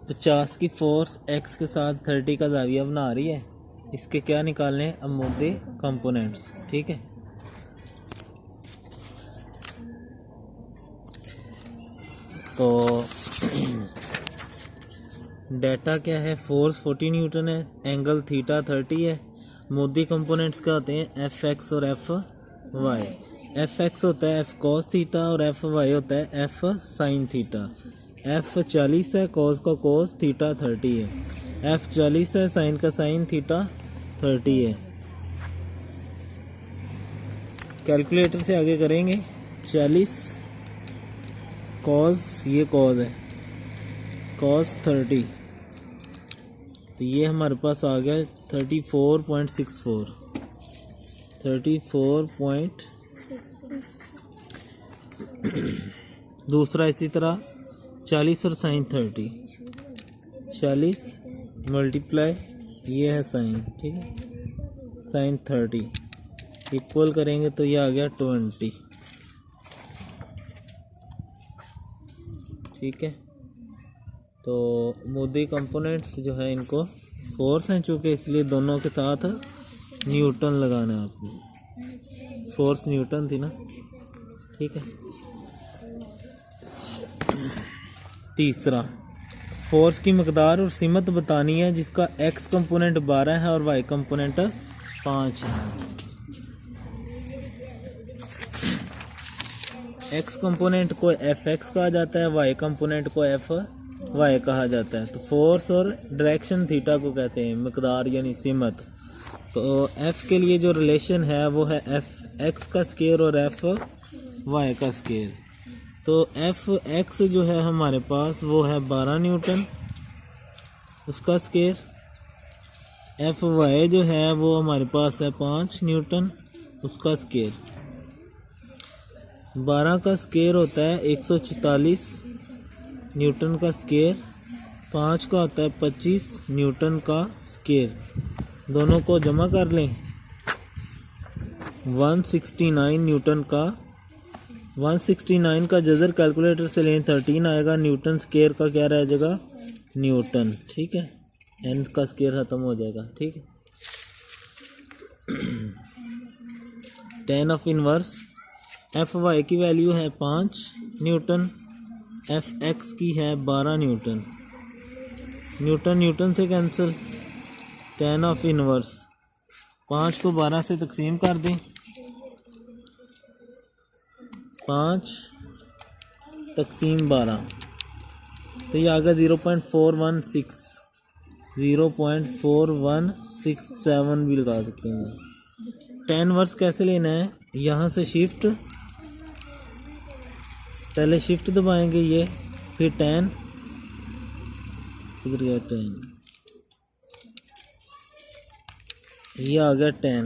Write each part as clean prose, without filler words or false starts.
50 की force x के साथ 30 का ज़ाविया बना रही है। इसके क्या निकालने हैं? अमूदी कंपोनेंट्स। ठीक है, तो डेटा क्या है? फोर्स 40 न्यूटन है, एंगल थीटा 30 है। मोदी कंपोनेंट्स क्या होते हैं? एफ एक्स और एफ वाई। एफ एक्स होता है एफ कॉस थीटा और एफ वाई होता है एफ साइन थीटा। एफ 40 है, कॉस का कॉस, थीटा 30 है। एफ 40 है, साइन का साइन, थीटा 30 है। कैलकुलेटर से आगे करेंगे। 40 कॉस, ये कॉस है, कॉस 30, तो ये हमारे पास आ गया 34.64। 34. दूसरा इसी तरह 40 और साइन 30, 40 मल्टीप्लाई ये है साइन, ठीक है, साइन 30 इक्वल करेंगे तो ये आ गया 20। ठीक है, तो मोदी कंपोनेंट्स जो है इनको फोर्स हैं चूँकि, इसलिए दोनों के साथ न्यूटन लगाना है आपको। फोर्स न्यूटन थी ना। ठीक है, तीसरा फोर्स की मकदार और सीमत बतानी है जिसका एक्स कंपोनेंट 12 है और वाई कंपोनेंट 5 है। एक्स कंपोनेंट को एफ एक्स कहा जाता है, वाई कंपोनेंट को एफ वाई कहा जाता है। तो फोर्स और डायरेक्शन थीटा को कहते हैं मकदार यानी सीमत। तो एफ के लिए जो रिलेशन है वो है एफ एक्स का स्केयर और एफ वाई का स्केयर। तो एफ एक्स जो है हमारे पास वो है 12 न्यूटन, उसका स्केयर। एफ वाई जो है वो हमारे पास है 5 न्यूटन, उसका स्केयर। 12 का स्केयर होता है 144 न्यूटन का स्केयर, 5 का होता है 25 न्यूटन का स्केयर। दोनों को जमा कर लें, 169 न्यूटन का, 169 का जज़र कैलकुलेटर से लें 13 आएगा। न्यूटन स्केयर का क्या रह जाएगा? न्यूटन। ठीक है, एन का स्केयर ख़त्म हो जाएगा। ठीक है, tan of inverse F y की वैल्यू है 5 न्यूटन, एफ एक्स की है 12 न्यूटन। न्यूटन न्यूटन से कैंसिल, tan ऑफ इनवर्स 5 को 12 से तकसीम कर दें, 5 तकसीम 12, तो ये आ गया 0.416, 0.4167 भी लगा सकते हैं। tan वर्स कैसे लेना है? यहाँ से शिफ्ट, पहले शिफ्ट दबाएंगे ये, फिर tan, इधर गया tan, ये आ गया tan,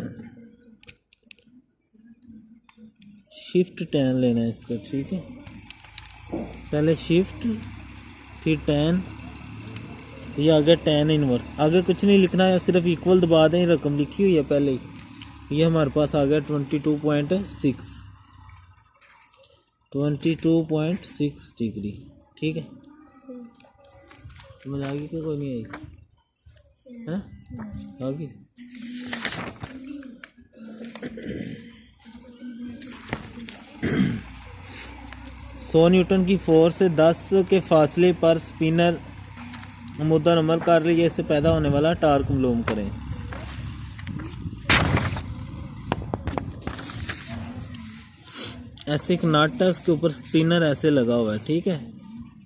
शिफ्ट tan लेना है इसका। ठीक है, पहले शिफ्ट फिर tan, ये आ गया tan इनवर्स। आगे कुछ नहीं लिखना है, सिर्फ इक्वल दबा दें, रकम लिखी हुई है पहले ही। ये हमारे पास आ गया 22.6, 22.6 डिग्री। ठीक है, समझ आ गई कि कोई नहीं आई? है आ गई? 100 न्यूटन की फोर्स से 10 के फासले पर स्पिनर मुद्दा नंबर कर लीजिए, इससे पैदा होने वाला टार्क मालूम करें। ऐसे एक नट है, उसके ऊपर स्पिनर ऐसे लगा हुआ है। ठीक है,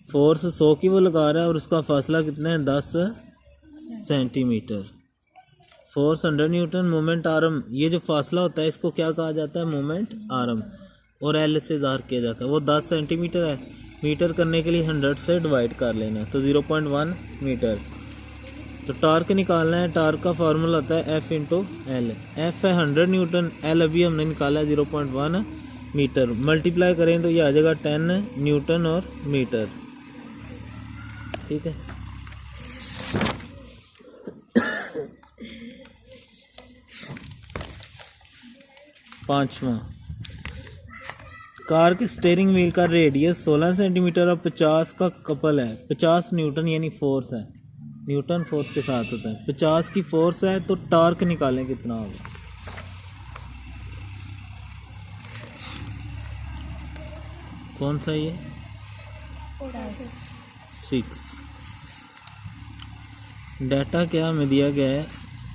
फोर्स 100 की वो लगा रहा है और उसका फासला कितना है? 10 centimetre. Force 100 Newton, moment arm, ये जो फासला होता है इसको क्या कहा जाता है? मोमेंट आर्म, और एल से ज़ाहिर किया जाता है। वो 10 सेंटीमीटर है, मीटर करने के लिए 100 से डिवाइड कर लेना है, तो 0.1 मीटर। तो टार्क निकालना है, टार्क का फार्मूला होता है एफ इंटू एल। एफ है 100 न्यूटन, एल अभी हमने निकाला है 0.1 मीटर। मल्टीप्लाई करें तो ये आ जाएगा 10 न्यूटन और मीटर। ठीक है, पांचवा कार के स्टीयरिंग व्हील का रेडियस 16 सेंटीमीटर और 50 का कपल है, 50 न्यूटन यानी फोर्स है, न्यूटन फोर्स के साथ होता है, 50 की फोर्स है तो टॉर्क निकालें कितना होगा। कौन सा ये 6। डाटा क्या हमें दिया गया है,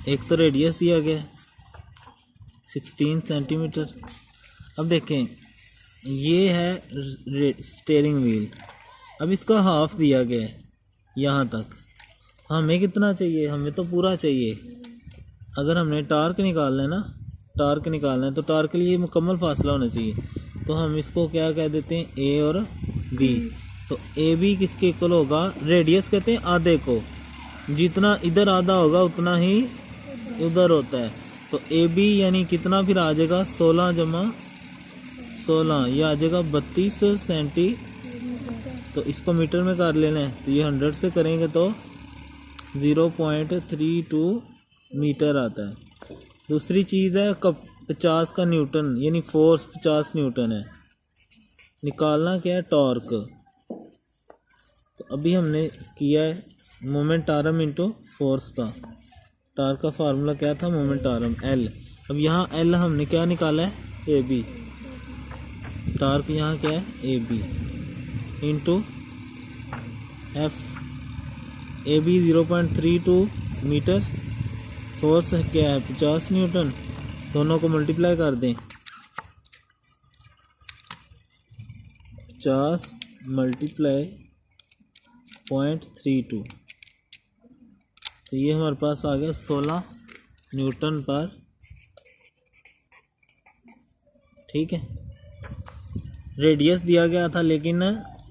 एक तो रेडियस दिया गया है 16 सेंटीमीटर। अब देखें ये है स्टीयरिंग व्हील, अब इसका हाफ दिया गया है यहाँ तक, हमें कितना चाहिए, हमें तो पूरा चाहिए। अगर हमने टार्क निकालना है ना, टार्क निकालना है तो टार्क के लिए मुकम्मल फासला होना चाहिए, तो हम इसको क्या कह देते हैं ए और बी। तो ए बी किसके इक्वल होगा, रेडियस कहते हैं आधे को, जितना इधर आधा होगा उतना ही उधर होता है। तो ए बी यानी कितना फिर आ जाएगा 16 जमा 16, ये आ जाएगा 32 सेंटी। तो इसको मीटर में कर लेना है, तो ये 100 से करेंगे तो 0.32 मीटर आता है। दूसरी चीज़ है 50 का न्यूटन यानी फोर्स 50 न्यूटन है। निकालना क्या है, टॉर्क। तो अभी हमने किया है मोमेंट आर्म इंटू फोर्स था, टॉर्क का फार्मूला क्या था, मोमेंट आर्म एल। अब यहाँ एल हमने क्या निकाला है, ए बी, टॉर्क यहाँ क्या है A B into F. A B 0.32 metre, force क्या है 50 न्यूटन, दोनों को मल्टीप्लाई कर दें, 50 मल्टीप्लाई 0.32, तो ये हमारे पास आ गया 16 न्यूटन पर। ठीक है, रेडियस दिया गया था लेकिन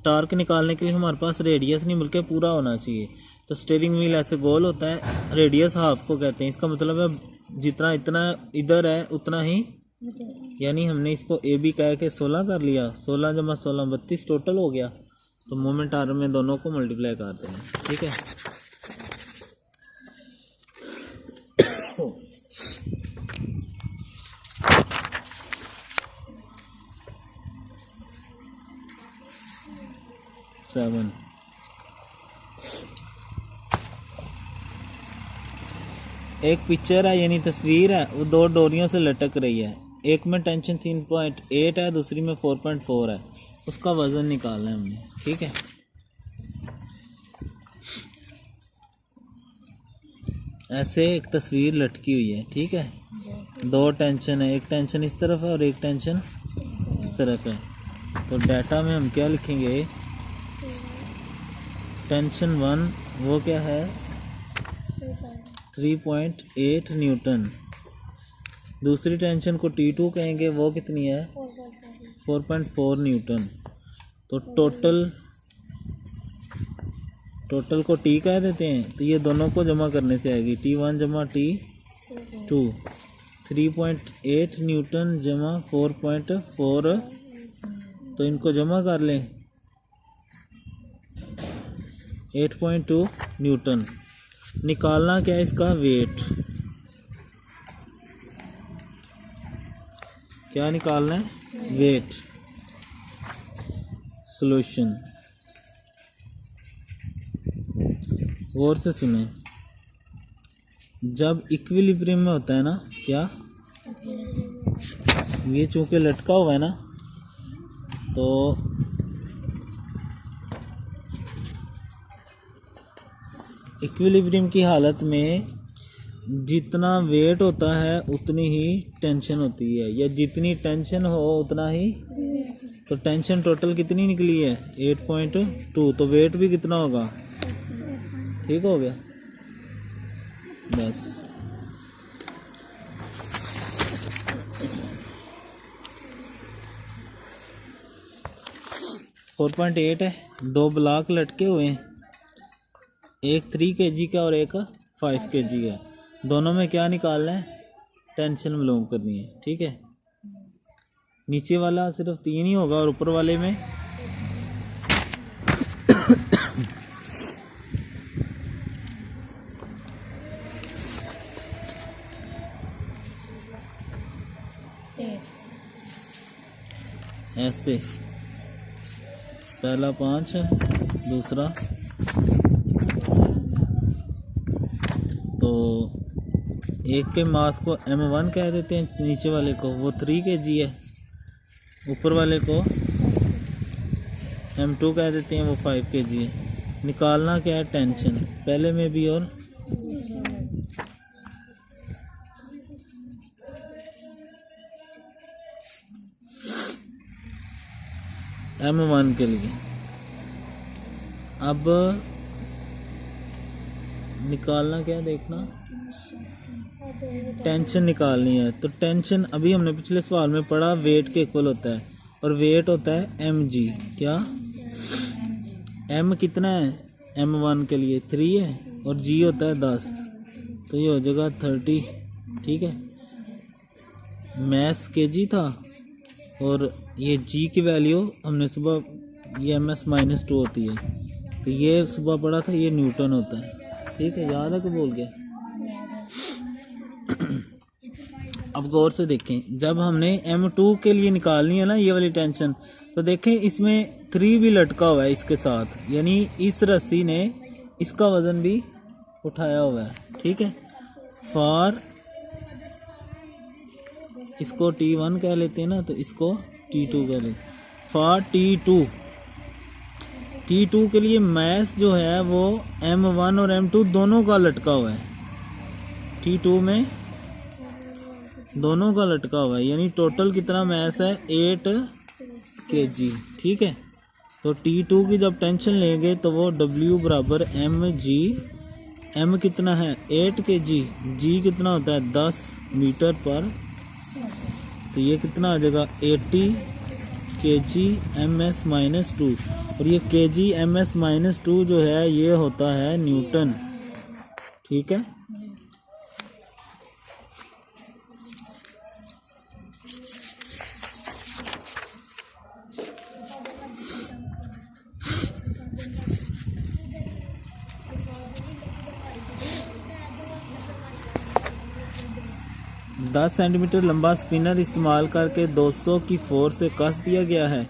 टार्क निकालने के लिए हमारे पास रेडियस नहीं बल्कि पूरा होना चाहिए। तो स्टीयरिंग व्हील ऐसे गोल होता है, रेडियस हाफ को कहते हैं, इसका मतलब है जितना इतना इधर है उतना ही, यानी हमने इसको ए बी कह के 16 कर लिया, 16 जमा 16 32 टोटल हो गया। तो मोमेंट आर्म में दोनों को मल्टीप्लाई करते हैं। ठीक है, सेवन। एक पिक्चर है यानी तस्वीर है, वो दो डोरियों से लटक रही है, एक में टेंशन 3.8 है, दूसरी में 4.4 है, उसका वज़न निकालना है हमने। ठीक है, ऐसे एक तस्वीर लटकी हुई है। ठीक है, दो टेंशन है, एक टेंशन इस तरफ है और एक टेंशन इस तरफ है। तो डाटा में हम क्या लिखेंगे, टेंशन 1 वो क्या है 3.8 न्यूटन, दूसरी टेंशन को T2 कहेंगे, वो कितनी है 4.4 न्यूटन। तो टोटल को T कह देते हैं, तो ये दोनों को जमा करने से आएगी T1 जमा T2, 3.8 न्यूटन जमा 4.4, तो इनको जमा कर लें 8.2 न्यूटन। निकालना क्या है इसका वेट, क्या निकालना है वेट। सॉल्यूशन गौर से सुने, जब इक्विलिब्रियम में होता है ना, क्या ये चूंकि लटका हुआ है ना, तो इक्विलिब्रियम की हालत में जितना वेट होता है उतनी ही टेंशन होती है, या जितनी टेंशन हो उतना ही, तो टेंशन टोटल कितनी निकली है 8.2, तो वेट भी कितना होगा, ठीक हो गया बस। फोर 4.8 है, दो ब्लॉक लटके हुए हैं, एक 3 kg का और एक 5 kg का, दोनों में क्या निकालना है, टेंशन मालूम करनी है। ठीक है, नीचे वाला सिर्फ 3 ही होगा और ऊपर वाले में ऐसे, पहला 5 है, दूसरा, तो एक के मास को m1 कह देते हैं, नीचे वाले को वो 3 kg है, ऊपर वाले को m2 कह देते हैं, वो 5 kg है। निकालना क्या है? टेंशन, पहले में भी और m1 के लिए। अब निकालना क्या है? देखना, टेंशन निकालनी है। तो टेंशन अभी हमने पिछले सवाल में पढ़ा, वेट के इक्वल होता है, और वेट होता है mg। क्या m कितना है? m1 के लिए 3 है, और g होता है 10, तो ये हो जाएगा 30। ठीक है, मैस kg था, और ये g की वैल्यू हमने सुबह, ये ms-2 होती है, तो ये सुबह पढ़ा था, ये न्यूटन होता है। ठीक है, याद है कि भूल गया? अब गौर से देखें, जब हमने m2 के लिए निकालनी है ना ये वाली टेंशन, तो देखें इसमें 3 भी लटका हुआ है इसके साथ, यानी इस रस्सी ने इसका वज़न भी उठाया हुआ है। ठीक है, फॉर, इसको T1 कह लेते हैं ना, तो इसको T2 कह लेते हैं। फॉर T2 के लिए मैस जो है वो m1 और m2 दोनों का लटका हुआ है। T2 में दोनों का लटका हुआ है, यानी टोटल कितना मैस है? 8 kg। ठीक है, तो T2 की जब टेंशन लेंगे तो वो W बराबर mg, m कितना है? 8 kg, g कितना होता है? 10 मीटर पर, तो ये कितना आ जाएगा? 80 kg ms-2, और ये kg ms-2 जो है ये होता है न्यूटन। ठीक है, दस सेंटीमीटर लंबा स्पिनर इस्तेमाल करके 200 की फोर्स से कस दिया गया है।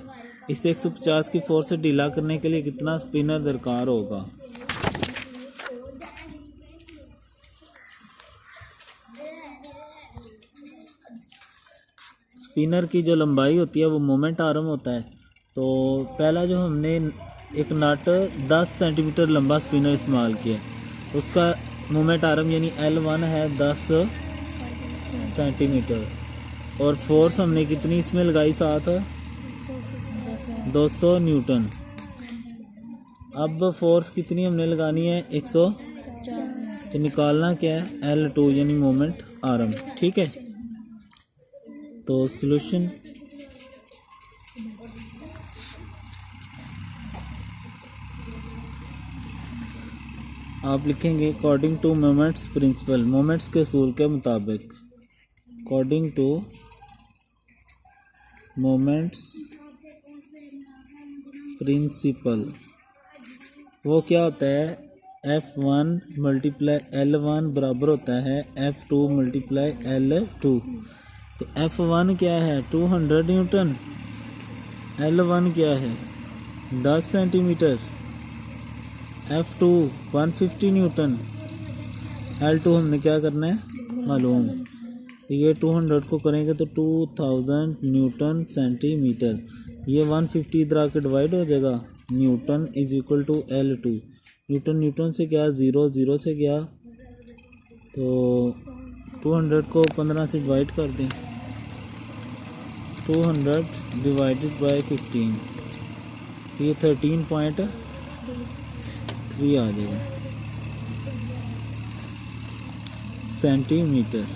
इसे 150 की फोर्स से ढीला करने के लिए कितना स्पिनर दरकार होगा? स्पिनर की जो लंबाई होती है वो मोमेंट आर्म होता है। तो पहला जो हमने एक नट 10 सेंटीमीटर लंबा स्पिनर इस्तेमाल किया, उसका मोमेंट आर्म यानी L1 है 10 सेंटीमीटर, और फोर्स हमने कितनी इसमें लगाई? साथ 200 न्यूटन। अब फोर्स कितनी हमने लगानी है? 100। तो निकालना क्या है? L2 यानी मोमेंट आर्म। ठीक है, तो सॉल्यूशन, आप लिखेंगे according to moments principle, moments के असूल के मुताबिक, अकॉर्डिंग टू मोमेंट्स प्रिंसिपल। वो क्या होता है? F1 मल्टीप्लाई L1 बराबर होता है F2 मल्टीप्लाई L2। तो F1 क्या है? 200 न्यूटन, L1 क्या है? 10 सेंटीमीटर, F2 150 न्यूटन, L2 हमने क्या करना है? मालूम। ये 200 को करेंगे तो 2000 न्यूटन सेंटीमीटर, ये 150 इधर आके डिवाइड हो जाएगा, newton is equal to L2। Newton newton से क्या? 0 0 से गया, तो 200 को 15 से डिवाइड कर दें, 200 डिवाइडेड बाय 15, तो ये 13.3 आ जाएगा सेंटीमीटर।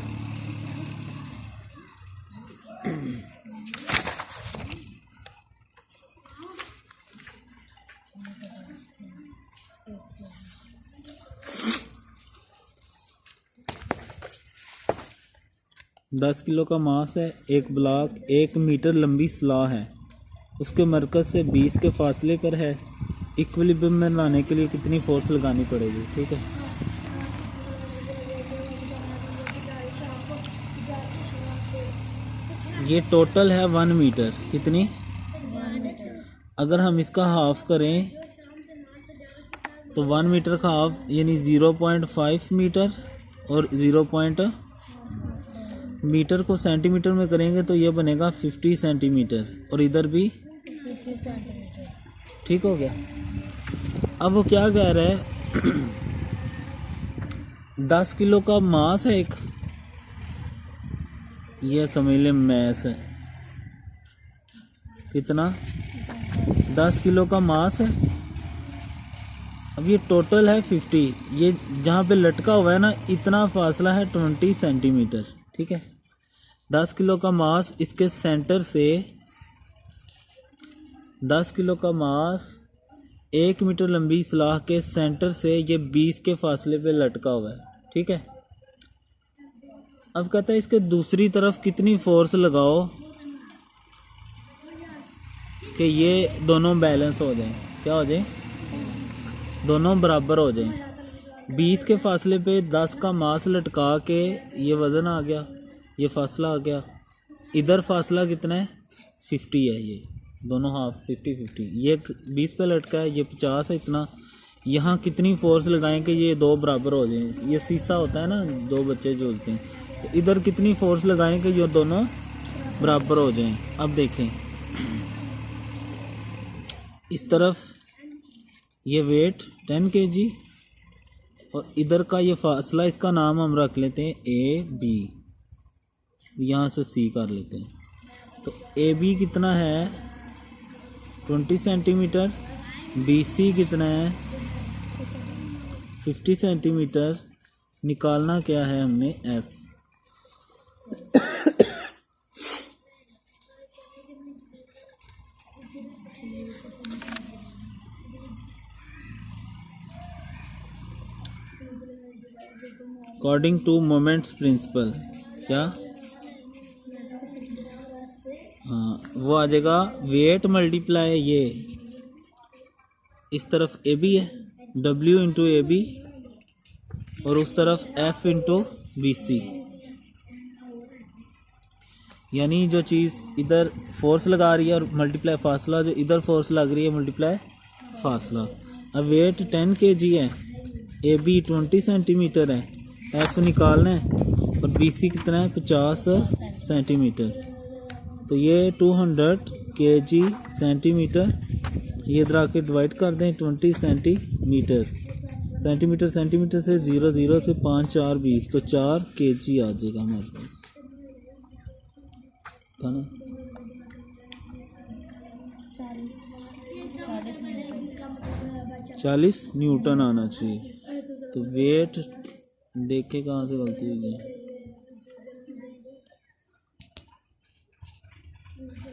दस किलो का मास है, एक ब्लॉक 1 मीटर लंबी स्लॉ है, उसके मरकज से 20 के फासले पर है। इक्विलिब्रियम में लाने के लिए कितनी फोर्स लगानी पड़ेगी? ठीक है, ये टोटल है 1 मीटर, कितनी? अगर हम इसका हाफ करें तो 1 मीटर का हाफ यानी 0.5 मीटर, और 0. मीटर को सेंटीमीटर में करेंगे तो ये बनेगा 50 सेंटीमीटर, और इधर भी 50 सेंटीमीटर। ठीक हो गया। अब वो क्या कह रहा है 10 किलो का मास है एक, ये समझ ले मैस है, कितना 10 किलो का मास है। अब ये टोटल है 50, ये जहाँ पे लटका हुआ है ना इतना फासला है 20 सेंटीमीटर, ठीक है। 10 किलो का मास इसके सेंटर से, 10 किलो का मास 1 मीटर लंबी सलाख के सेंटर से ये 20 के फासले पे लटका हुआ है, ठीक है। अब कहता है इसके दूसरी तरफ कितनी फोर्स लगाओ कि ये दोनों बैलेंस हो जाएं, क्या हो जाए, दोनों बराबर हो जाएं। 20 के फासले पे 10 का मास लटका के ये वज़न आ गया, ये फासला आ गया। इधर फासला कितना है 50 है, ये दोनों हाफ 50-50, ये 20 पे लटका है, ये 50 है इतना। यहाँ कितनी फोर्स लगाएं कि ये दो बराबर हो जाएं। ये शीशा होता है ना, दो बच्चे झूलते हैं, तो इधर कितनी फोर्स लगाएं कि ये दोनों बराबर हो जाएं। अब देखें इस तरफ ये वेट 10 kg, और इधर का ये फासला, इसका नाम हम रख लेते हैं AB, यहाँ से C कर लेते हैं। तो AB कितना है 20 सेंटीमीटर, BC कितना है 50 सेंटीमीटर। निकालना क्या है हमने F। According to moments principle, क्या, हाँ वो आ जाएगा वेट मल्टीप्लाई, ये इस तरफ AB है W इंटू AB, और उस तरफ F इंटू BC। यानी जो चीज़ इधर फोर्स लगा रही है और मल्टीप्लाई फासला, जो इधर फोर्स लग रही है मल्टीप्लाई फासला। अब वेट 10 kg है, AB 20 सेंटीमीटर है, F निकालना है, और BC कितना है 50 सेंटीमीटर। तो ये 200 kg सेंटीमीटर, ये इधर आके डिवाइड कर दें 20 सेंटीमीटर, सेंटीमीटर सेंटीमीटर से 0 से 5 4 20, तो 4 kg आ जाएगा हमारे पास, था ना। 40 न्यूटन आना चाहिए। तो वेट देखे कहाँ से गलती हुई है।